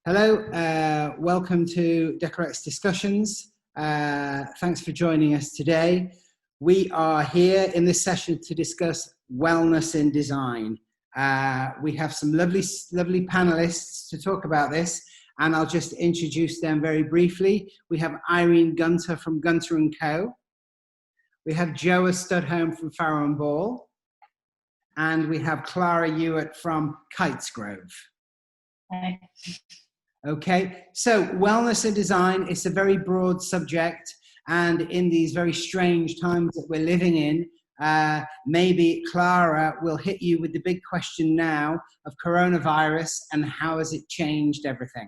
Hello, welcome to Decorex Discussions. Thanks for joining us today. We are here in this session to discuss wellness in design. We have some lovely panelists to talk about this, and I'll just introduce them very briefly. We have Irene Gunter from Gunter & Co. We have Joa Studholme from Farrow and Ball. And we have Clara Ewart from Kitesgrove. Hi. Okay, so wellness and design is a very broad subject, and in these very strange times that we're living in, maybe Clara will hit you with the big question now of coronavirus and how has it changed everything?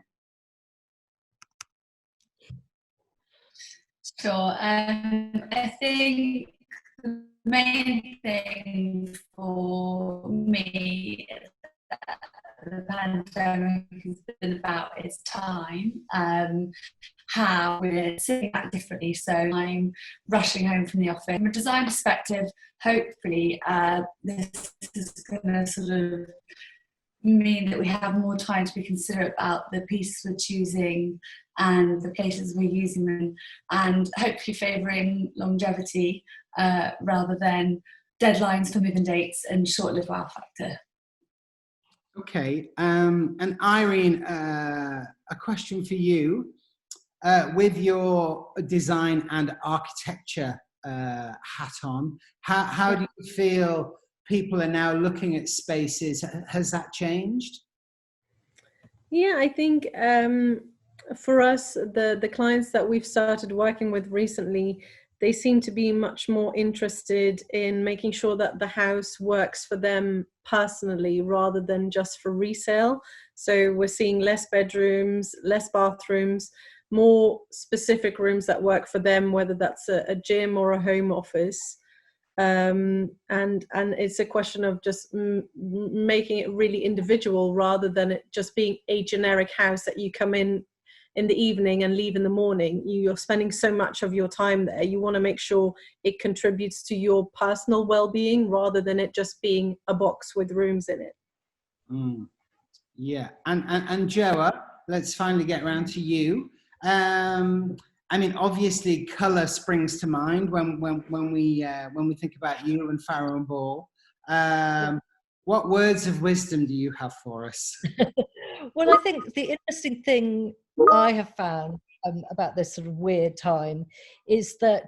Sure. I think the main thing for me that the pandemic has been about is time, how we're seeing that differently. So I'm rushing home from the office. From a design perspective, hopefully this is going to sort of mean that we have more time to be considerate about the pieces we're choosing and the places we're using them, and hopefully favouring longevity rather than deadlines for moving dates and short-lived wow factor. Okay, and Irene, a question for you. With your design and architecture hat on, how do you feel people are now looking at spaces? Has that changed? Yeah, I think for us, the clients that we've started working with recently, they seem to be much more interested in making sure that the house works for them personally rather than just for resale. So we're seeing less bedrooms, less bathrooms, more specific rooms that work for them, whether that's a gym or a home office. And it's a question of just making it really individual rather than it just being a generic house that you come in the evening and leave in the morning. You're spending so much of your time there. You want to make sure it contributes to your personal well-being rather than it just being a box with rooms in it. Yeah, and Joa, let's finally get around to you. I mean, obviously, colour springs to mind when we think about you and Farrow and Ball. What words of wisdom do you have for us? Well, I think the interesting thing I have found about this sort of weird time is that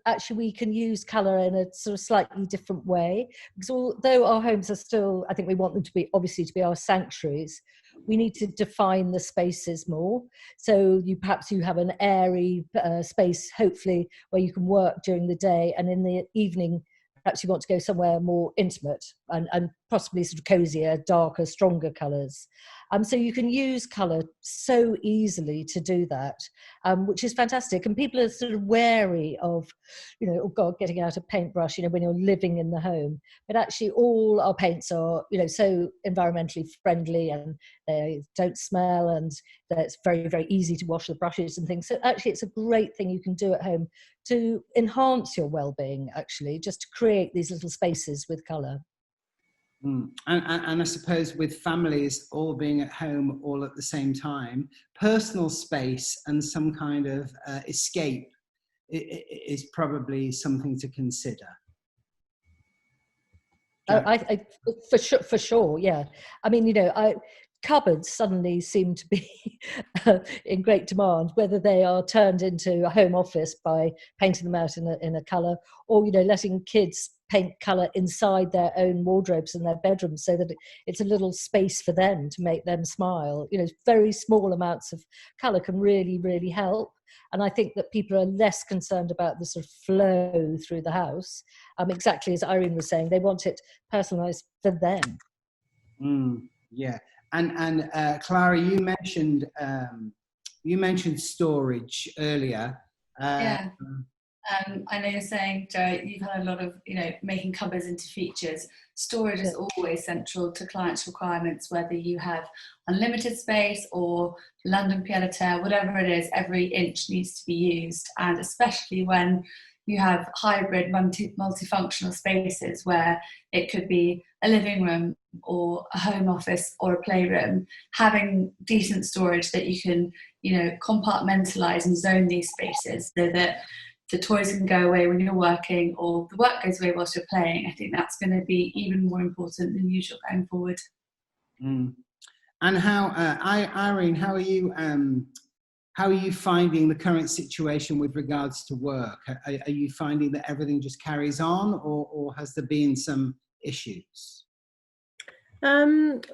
actually we can use colour in a sort of slightly different way, because although our homes are still, I think we want them to be obviously to be our sanctuaries, we need to define the spaces more. So perhaps you have an airy space, hopefully, where you can work during the day, and in the evening perhaps you want to go somewhere more intimate and possibly sort of cozier, darker, stronger colours. So you can use colour so easily to do that, which is fantastic. And people are sort of wary of, oh God, getting out a paintbrush, when you're living in the home. But actually all our paints are, so environmentally friendly, and they don't smell, and it's very, very easy to wash the brushes and things. So actually it's a great thing you can do at home to enhance your well-being, actually, just to create these little spaces with colour. And I suppose with families all being at home all at the same time, personal space and some kind of escape is probably something to consider. For sure, yeah. I mean, cupboards suddenly seem to be in great demand, whether they are turned into a home office by painting them out in a colour, or letting kids paint colour inside their own wardrobes in their bedrooms, so that it's a little space for them to make them smile. Very small amounts of colour can really, really help. And I think that people are less concerned about the sort of flow through the house. Exactly as Irene was saying, they want it personalised for them. Yeah. And Clara, you mentioned storage earlier. Yeah. I know you're saying, Joe, you've had a lot of, making cupboards into features. Storage is always central to clients' requirements, whether you have unlimited space or London pied-à-terre, whatever it is, every inch needs to be used. And especially when you have hybrid multifunctional spaces where it could be a living room or a home office or a playroom, having decent storage that you can, compartmentalize and zone these spaces so that the toys can go away when you're working or the work goes away whilst you're playing. I think that's going to be even more important than usual going forward. Mm. And how, Irene, how are you finding the current situation with regards to work? Are you finding that everything just carries on, or has there been some issues?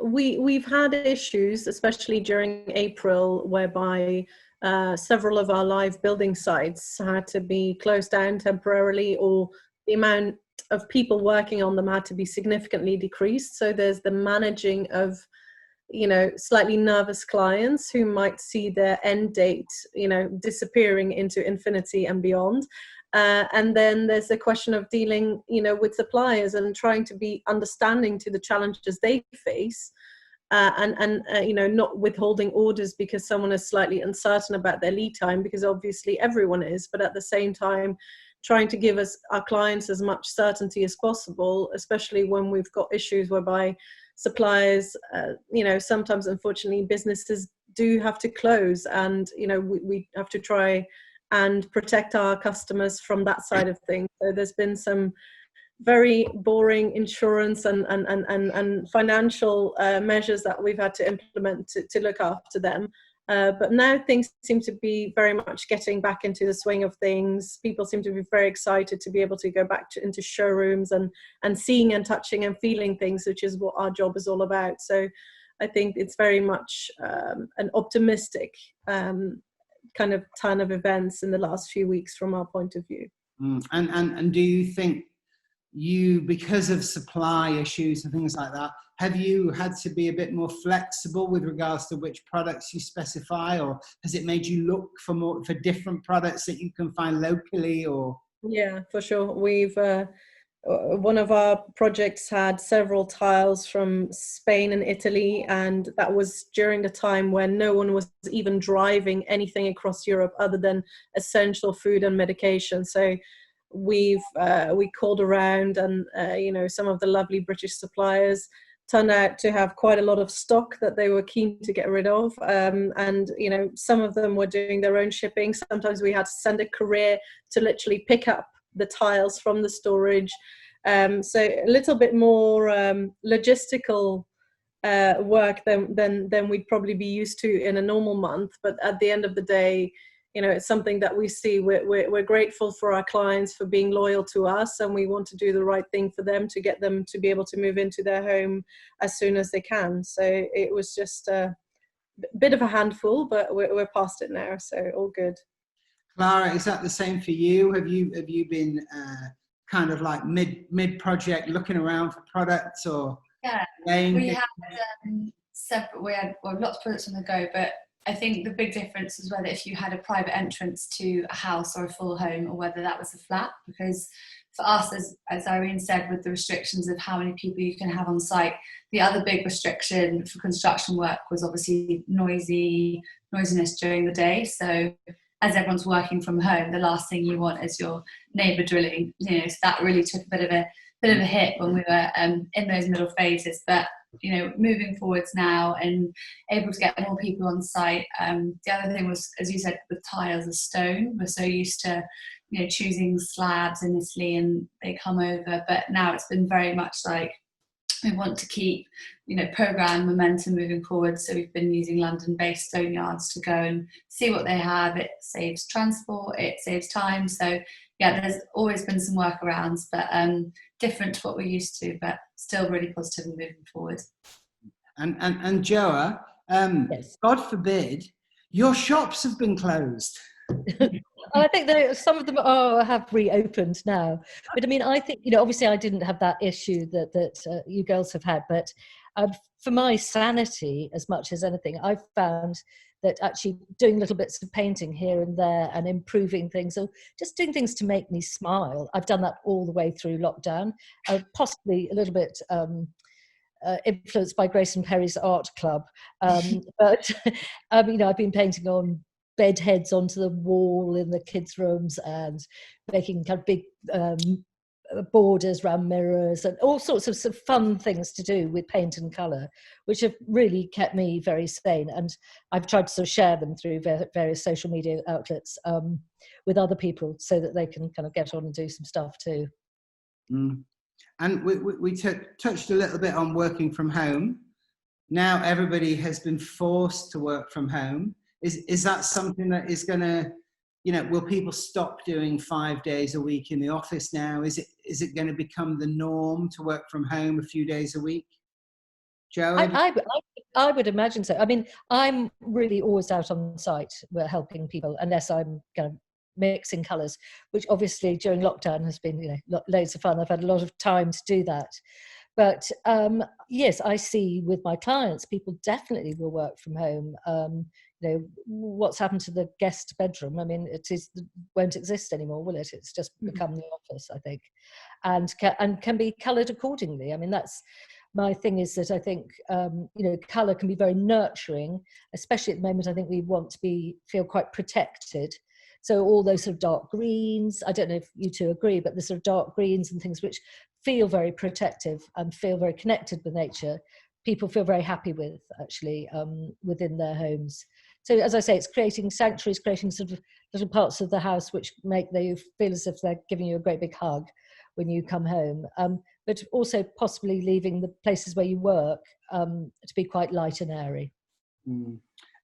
We've had issues, especially during April, whereby several of our live building sites had to be closed down temporarily, or the amount of people working on them had to be significantly decreased. So there's the managing of slightly nervous clients who might see their end date, disappearing into infinity and beyond. And then there's the question of dealing, with suppliers and trying to be understanding to the challenges they face, and not withholding orders because someone is slightly uncertain about their lead time, because obviously everyone is, but at the same time, trying to give our clients as much certainty as possible, especially when we've got issues whereby suppliers, sometimes unfortunately businesses do have to close, and we have to try and protect our customers from that side of things. So there's been some very boring insurance and financial measures that we've had to implement to look after them. But now things seem to be very much getting back into the swing of things. People seem to be very excited to be able to go back into showrooms and seeing and touching and feeling things, which is what our job is all about. So I think it's very much an optimistic kind of turn of events in the last few weeks from our point of view. And do you think because of supply issues and things like that, have you had to be a bit more flexible with regards to which products you specify, or has it made you look for different products that you can find locally? Or yeah, for sure. We've one of our projects had several tiles from Spain and Italy, and that was during the time when no one was even driving anything across Europe other than essential food and medication. So we called around, and some of the lovely British suppliers turned out to have quite a lot of stock that they were keen to get rid of, and some of them were doing their own shipping. Sometimes we had to send a courier to literally pick up the tiles from the storage, so a little bit more logistical work than we'd probably be used to in a normal month. But at the end of the day, it's something that we see. We're grateful for our clients for being loyal to us, and we want to do the right thing for them to get them to be able to move into their home as soon as they can. So it was just a bit of a handful, but we're past it now, so all good. Clara, is that the same for you? Have you been kind of like mid project looking around for products, or we had separate. We had lots of products on the go, but I think the big difference is whether if you had a private entrance to a house or a full home, or whether that was a flat. Because for us, as Irene said, with the restrictions of how many people you can have on site, the other big restriction for construction work was obviously noisiness during the day. So as everyone's working from home, the last thing you want is your neighbour drilling. So that really took a bit of a hit when we were in those middle phases. But moving forwards now and able to get more people on site. The other thing was, as you said, with tiles of stone. We're so used to choosing slabs in Italy and they come over, but now it's been very much like we want to keep program momentum moving forward. So we've been using London-based stone yards to go and see what they have. It saves transport, it saves time. So yeah, there's always been some workarounds, but different to what we're used to, but still really positive and moving forward. And Joa, Yes. God forbid, your shops have been closed. I think some of them have reopened now, but I mean, I think obviously I didn't have that issue that you girls have had, but for my sanity as much as anything, I've found that actually doing little bits of painting here and there and improving things, or just doing things to make me smile. I've done that all the way through lockdown, possibly a little bit influenced by Grace and Perry's art club, but I've been painting on bed heads onto the wall in the kids' rooms, and making kind of big borders around mirrors, and all sorts of sort of fun things to do with paint and colour, which have really kept me very sane. And I've tried to sort of share them through various social media outlets with other people, so that they can kind of get on and do some stuff too. And we touched a little bit on working from home. Now everybody has been forced to work from home. Is that something that is going to, will people stop doing 5 days a week in the office now? Is it going to become the norm to work from home a few days a week? Joe? I would imagine so. I mean, I'm really always out on site. We're helping people, unless I'm kind of mixing colours, which obviously during lockdown has been, loads of fun. I've had a lot of time to do that. But yes, I see with my clients, people definitely will work from home. What's happened to the guest bedroom? I mean, won't exist anymore, will it? It's just become the office, I think, and can be coloured accordingly. I mean, that's my thing, is that I think colour can be very nurturing, especially at the moment. I think we want to feel quite protected. So all those sort of dark greens, I don't know if you two agree, but the sort of dark greens and things which feel very protective and feel very connected with nature, people feel very happy with, actually, within their homes. So as I say, it's creating sanctuaries, creating sort of little parts of the house which make you feel as if they're giving you a great big hug when you come home, but also possibly leaving the places where you work to be quite light and airy.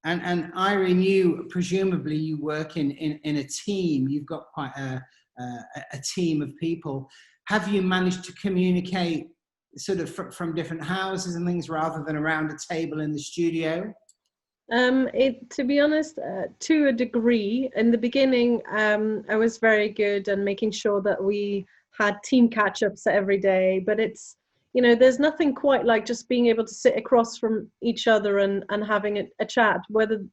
And Irene, you presumably work in a team. You've got quite a team of people. Have you managed to communicate sort of from different houses and things, rather than around a table in the studio? To be honest, to a degree. In the beginning, I was very good at making sure that we had team catch-ups every day, but it's, there's nothing quite like just being able to sit across from each other and having a chat, whether,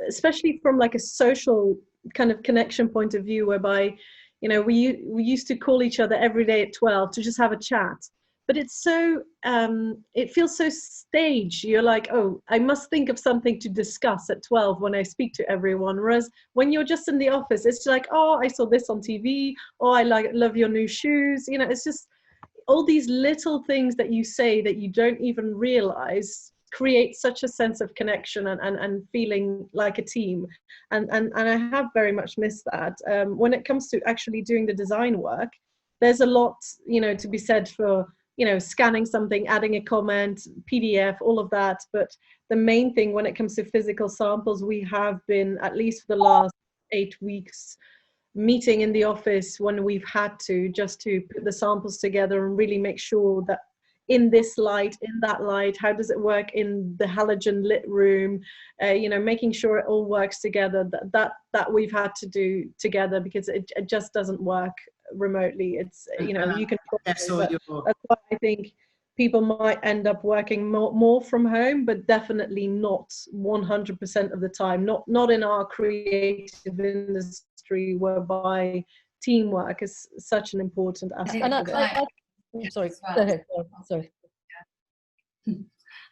especially from like a social kind of connection point of view, whereby, we used to call each other every day at 12 to just have a chat. But it's so, it feels so staged. You're like, oh, I must think of something to discuss at 12 when I speak to everyone. Whereas when you're just in the office, it's like, oh, I saw this on TV. Oh, I love your new shoes. It's just all these little things that you say that you don't even realize create such a sense of connection and feeling like a team. And I have very much missed that. When it comes to actually doing the design work, there's a lot, to be said for, scanning something, adding a comment, PDF, all of that. But the main thing when it comes to physical samples, we have been, at least for the last 8 weeks, meeting in the office when we've had to, just to put the samples together and really make sure that in this light, in that light, how does it work in the halogen lit room, making sure it all works together, that we've had to do together, because it just doesn't work remotely. It's, you can, that's why I think people might end up working more from home, but definitely not 100% of the time, not in our creative industry, whereby teamwork is such an important aspect of it. Sorry, go ahead. Sorry.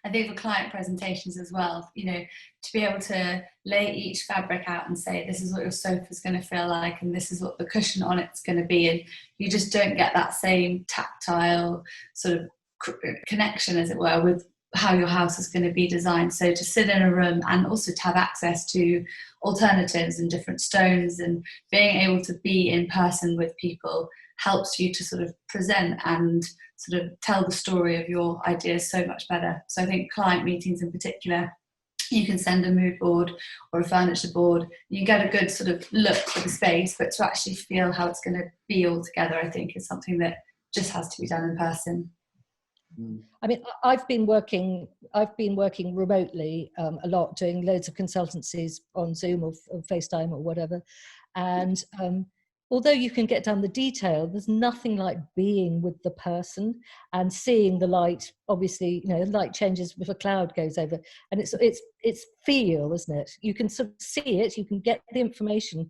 I think for client presentations as well, to be able to lay each fabric out and say, this is what your sofa is going to feel like, and this is what the cushion on it's going to be, and you just don't get that same tactile sort of connection, as it were, with how your house is going to be designed. So to sit in a room and also to have access to alternatives and different stones, and being able to be in person with people helps you to sort of present and sort of tell the story of your ideas so much better. So I think client meetings in particular, you can send a mood board or a furniture board, you get a good sort of look for the space, but to actually feel how it's going to be all together, I think is something that just has to be done in person. I mean, I've been working remotely a lot, doing loads of consultancies on Zoom or FaceTime or whatever. And although you can get down the detail, there's nothing like being with the person and seeing the light. Obviously, light changes if a cloud goes over, and it's feel, isn't it? You can sort of see it, you can get the information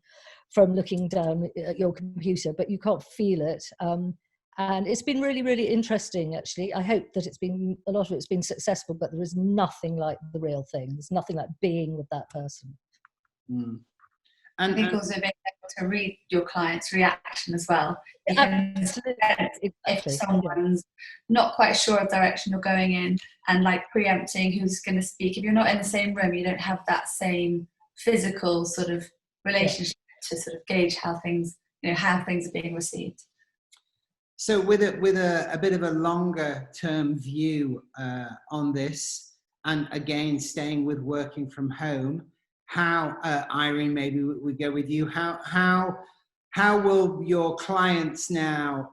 from looking down at your computer, but you can't feel it. And it's been really, really interesting, actually. I hope that a lot of it's been successful, but there is nothing like the real thing. There's nothing like being with that person. I think also being able to read your client's reaction as well. You can sense if someone's not quite sure of the direction you're going in, and like preempting who's going to speak. If you're not in the same room, you don't have that same physical sort of relationship to sort of gauge how things, how things are being received. So with a bit of a longer term view on this, and again staying with working from home, how Irene, maybe we go with you. How will your clients now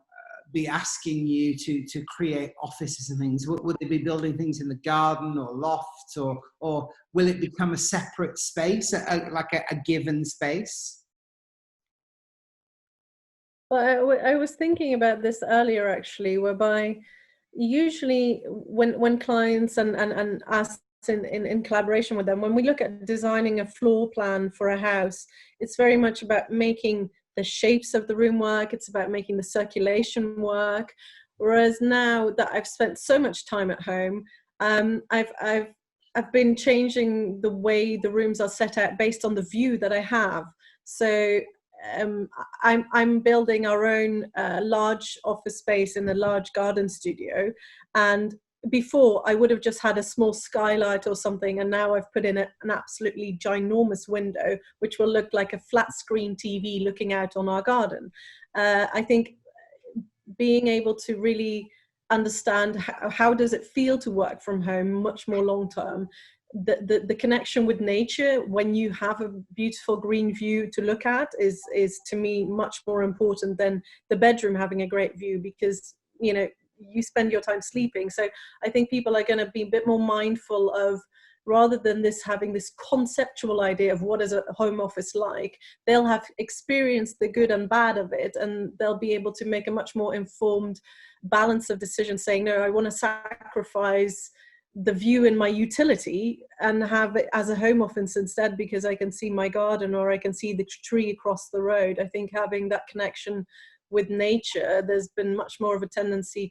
be asking you to create offices and things? Will they be building things in the garden or lofts, or will it become a separate space, like a given space? Well, I was thinking about this earlier, actually, whereby usually when clients and us in collaboration with them, when we look at designing a floor plan for a house, it's very much about making the shapes of the room work. It's about making the circulation work. Whereas now that I've spent so much time at home, I've been changing the way the rooms are set out based on the view that I have. So I'm building our own large office space in a large garden studio, and before I would have just had a small skylight or something, and now I've put in an absolutely ginormous window which will look like a flat screen TV looking out on our garden. I think being able to really understand how does it feel to work from home much more long term, the connection with nature when you have a beautiful green view to look at is to me much more important than the bedroom having a great view, because you spend your time sleeping. So I think people are going to be a bit more mindful of, rather than having this conceptual idea of what is a home office like, they'll have experienced the good and bad of it, and they'll be able to make a much more informed balance of decisions, saying, no, I want to sacrifice the view in my utility and have it as a home office instead, because I can see my garden or I can see the tree across the road. I think having that connection with nature, there's been much more of a tendency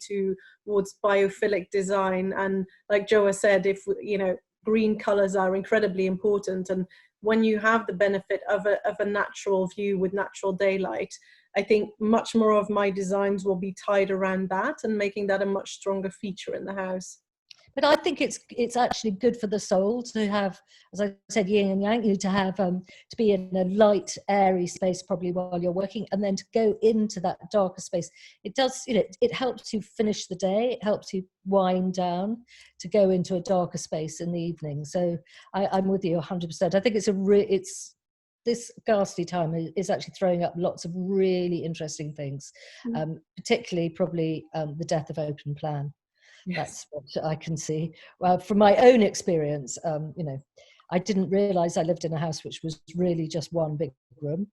towards biophilic design. And like Joa said, if green colors are incredibly important, and when you have the benefit of a natural view with natural daylight, I think much more of my designs will be tied around that and making that a much stronger feature in the house. But I think it's actually good for the soul to have, as I said, yin and yang, to have to be in a light, airy space probably while you're working, and then to go into that darker space. It does, it helps you finish the day. It helps you wind down to go into a darker space in the evening. So I'm with you 100%. I think it's this ghastly time is actually throwing up lots of really interesting things, particularly probably the death of open plan. Yes. That's what I can see. Well, from my own experience, I didn't realize I lived in a house which was really just one big room,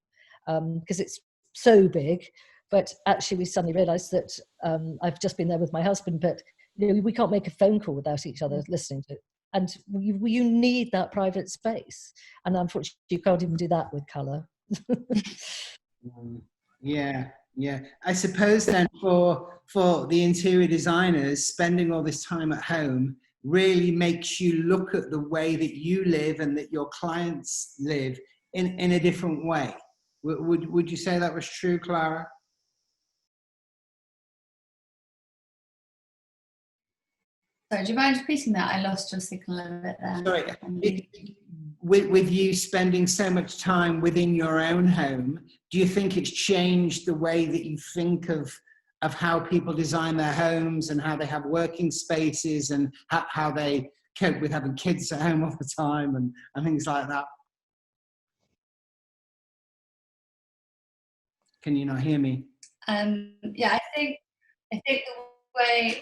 because it's so big. But actually, we suddenly realized that I've just been there with my husband, but we can't make a phone call without each other listening to it. And you need that private space. And unfortunately, you can't even do that with colour. Yeah. I suppose then for the interior designers, spending all this time at home really makes you look at the way that you live and that your clients live in a different way. Would you say that was true, Clara? Sorry, do you mind repeating that? I lost your signal a bit there. Sorry. With you spending so much time within your own home, do you think it's changed the way that you think of how people design their homes and how they have working spaces and how they cope with having kids at home all the time and things like that? Can you not hear me? Yeah, I think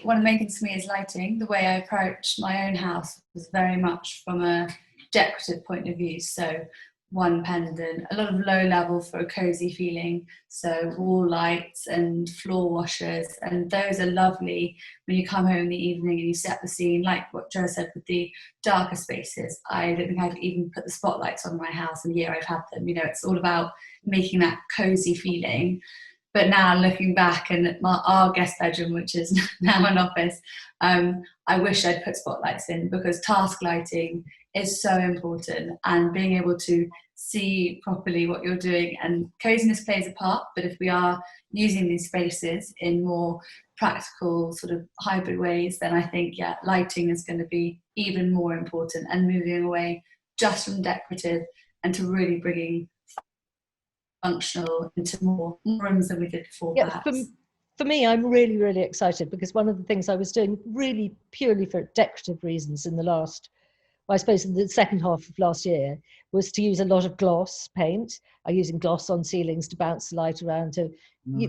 one of the main things for me is lighting. The way I approached my own house was very much from a decorative point of view. So one pendant, a lot of low level for a cozy feeling. So wall lights and floor washers, and those are lovely when you come home in the evening and you set the scene, like what Joe said with the darker spaces. I don't think I've even put the spotlights on my house in the year I've had them. It's all about making that cozy feeling. But now looking back, and our guest bedroom, which is now an office, I wish I'd put spotlights in, because task lighting is so important, and being able to see properly what you're doing. And coziness plays a part, but if we are using these spaces in more practical sort of hybrid ways, then I think, yeah, lighting is going to be even more important, and moving away just from decorative and to really bringing functional into more rooms than we did before, Yeah, perhaps. for me, I'm really, really excited, because one of the things I was doing really purely for decorative reasons in the last, well, I suppose in the second half of last year, was to use a lot of gloss paint. I'm using gloss on ceilings to bounce the light around,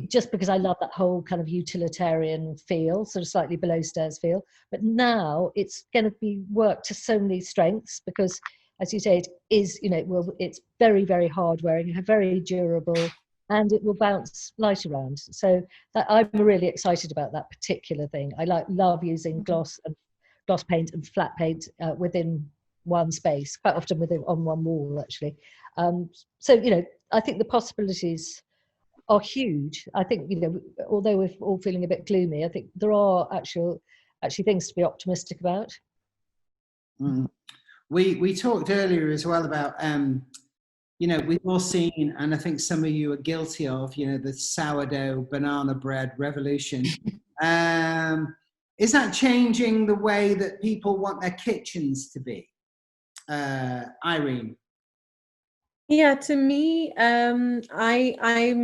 just because I love that whole kind of utilitarian feel, sort of slightly below stairs feel. But now it's going to be worked to so many strengths, because, as you say, it is, it's very, very hard wearing, very durable, and it will bounce light around. So that, I'm really excited about that particular thing. I love using gloss paint and flat paint within one space, quite often on one wall, actually. So, I think the possibilities are huge. I think, although we're all feeling a bit gloomy, I think there are actually things to be optimistic about. Mm. We talked earlier as well about, we've all seen, and I think some of you are guilty of, the sourdough banana bread revolution. Is that changing the way that people want their kitchens to be? Irene? Yeah, to me, I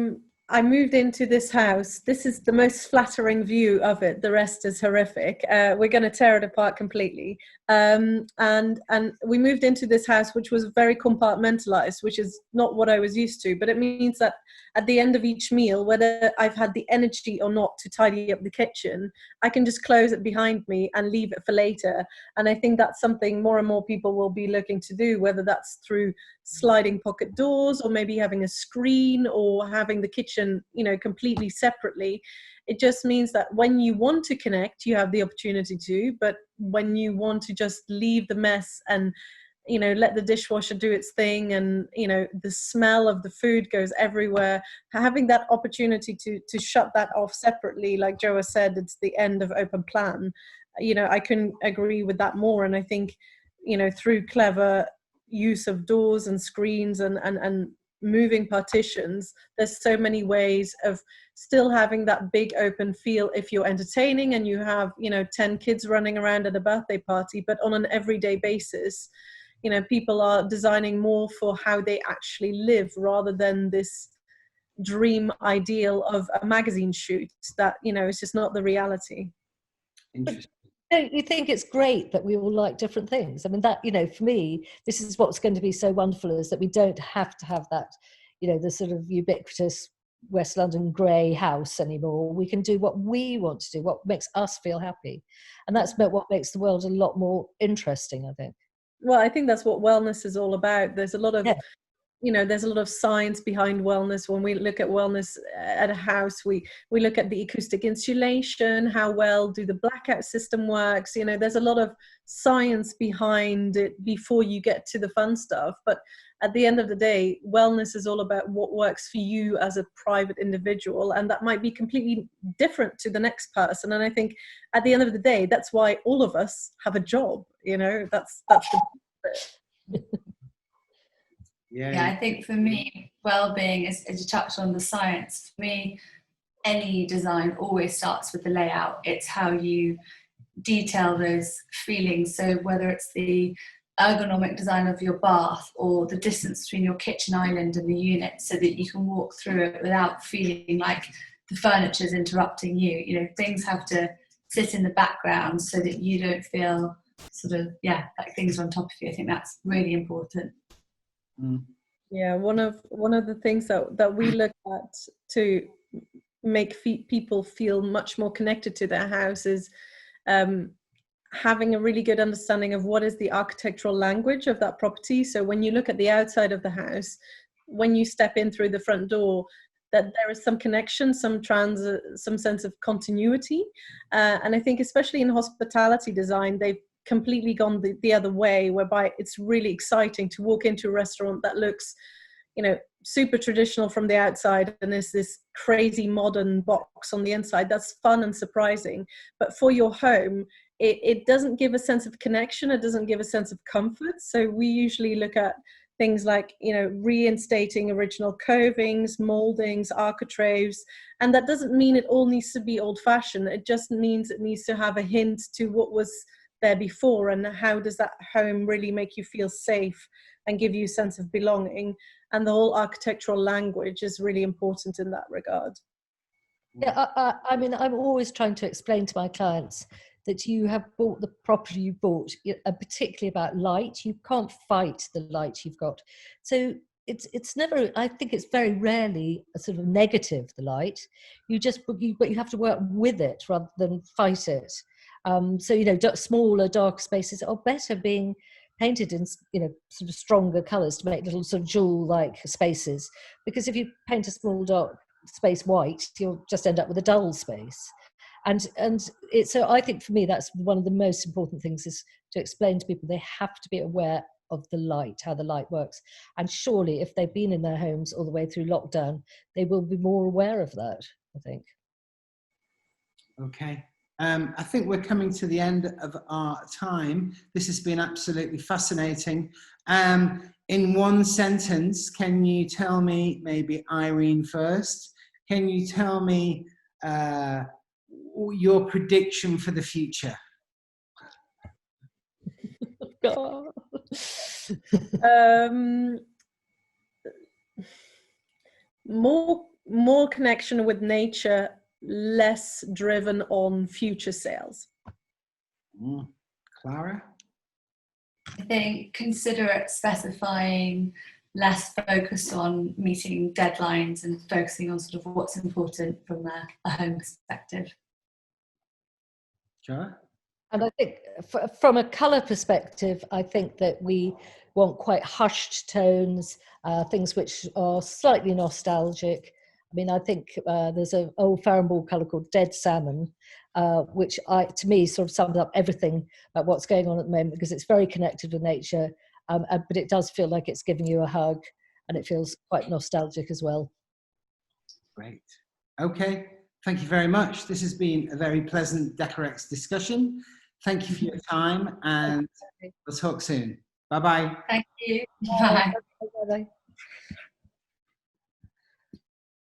moved into this house. This is the most flattering view of it. The rest is horrific. We're going to tear it apart completely. And we moved into this house, which was very compartmentalized, which is not what I was used to. But it means that at the end of each meal, whether I've had the energy or not to tidy up the kitchen, I can just close it behind me and leave it for later. And I think that's something more and more people will be looking to do, whether that's through sliding pocket doors, or maybe having a screen, or having the kitchen, completely separately. It just means that when you want to connect, you have the opportunity to, but when you want to just leave the mess and let the dishwasher do its thing, and the smell of the food goes everywhere, having that opportunity to shut that off separately, like Joa said, it's the end of open plan. I couldn't agree with that more. And I think through clever use of doors and screens and moving partitions, there's so many ways of still having that big open feel if you're entertaining and you have 10 kids running around at a birthday party. But on an everyday basis, people are designing more for how they actually live, rather than this dream ideal of a magazine shoot that it's just not the reality. Interesting. Don't you think it's great that we all like different things? I mean, that, for me, this is what's going to be so wonderful, is that we don't have to have that, the sort of ubiquitous West London grey house anymore. We can do what we want to do, what makes us feel happy. And that's what makes the world a lot more interesting, I think. Well, I think that's what wellness is all about. There's a lot of there's a lot of science behind wellness. When we look at wellness at a house, we look at the acoustic insulation, how well do the blackout system works. There's a lot of science behind it before you get to the fun stuff. But at the end of the day, wellness is all about what works for you as a private individual, and that might be completely different to the next person. And I think at the end of the day, that's why all of us have a job. That's the Yeah, I think for me, well-being is you touched on the science. For me, any design always starts with the layout. It's how you detail those feelings. So whether it's the ergonomic design of your bath, or the distance between your kitchen island and the unit, so that you can walk through it without feeling like the furniture is interrupting you. Things have to sit in the background so that you don't feel sort of, like things are on top of you. I think that's really important. Yeah, one of the things that we look at to make people feel much more connected to their house is having a really good understanding of what is the architectural language of that property. So when you look at the outside of the house, when you step in through the front door, that there is some connection, some sense of continuity. And I think especially in hospitality design, they've completely gone the other way, whereby it's really exciting to walk into a restaurant that looks super traditional from the outside and is this crazy modern box on the inside. That's fun and surprising, but for your home, it doesn't give a sense of connection, it doesn't give a sense of comfort. So we usually look at things like, you know, reinstating original covings, moldings, architraves. And that doesn't mean it all needs to be old fashioned. It just means it needs to have a hint to what was there before, and how does that home really make you feel safe and give you a sense of belonging. And the whole architectural language is really important in that regard. Yeah, I mean, I'm always trying to explain to my clients that you have bought the property you bought, particularly about light. You can't fight the light you've got. So it's never, I think it's very rarely a sort of negative, the light. But you have to work with it rather than fight it. So, you know, smaller, dark spaces are better being painted in, you know, sort of stronger colours to make little sort of jewel-like spaces. Because if you paint a small, dark space white, you'll just end up with a dull space. So I think for me, that's one of the most important things, is to explain to people they have to be aware of the light, how the light works. And surely if they've been in their homes all the way through lockdown, they will be more aware of that, I think. Okay. I think we're coming to the end of our time. This has been absolutely fascinating. In one sentence, can you tell me, maybe Irene first, can you tell me your prediction for the future? More connection with nature, less driven on future sales. Clara? I think considerate specifying, less focus on meeting deadlines and focusing on sort of what's important from a home perspective. Clara? And I think from a colour perspective, I think that we want quite hushed tones, things which are slightly nostalgic. I mean, I think there's an old Farrow colour called Dead Salmon, which to me sort of sums up everything about what's going on at the moment, because it's very connected with nature, but it does feel like it's giving you a hug, and it feels quite nostalgic as well. Great. Okay. Thank you very much. This has been a very pleasant Decorex discussion. Thank you for your time, and we'll talk soon. Bye-bye. Thank you. Bye. Bye.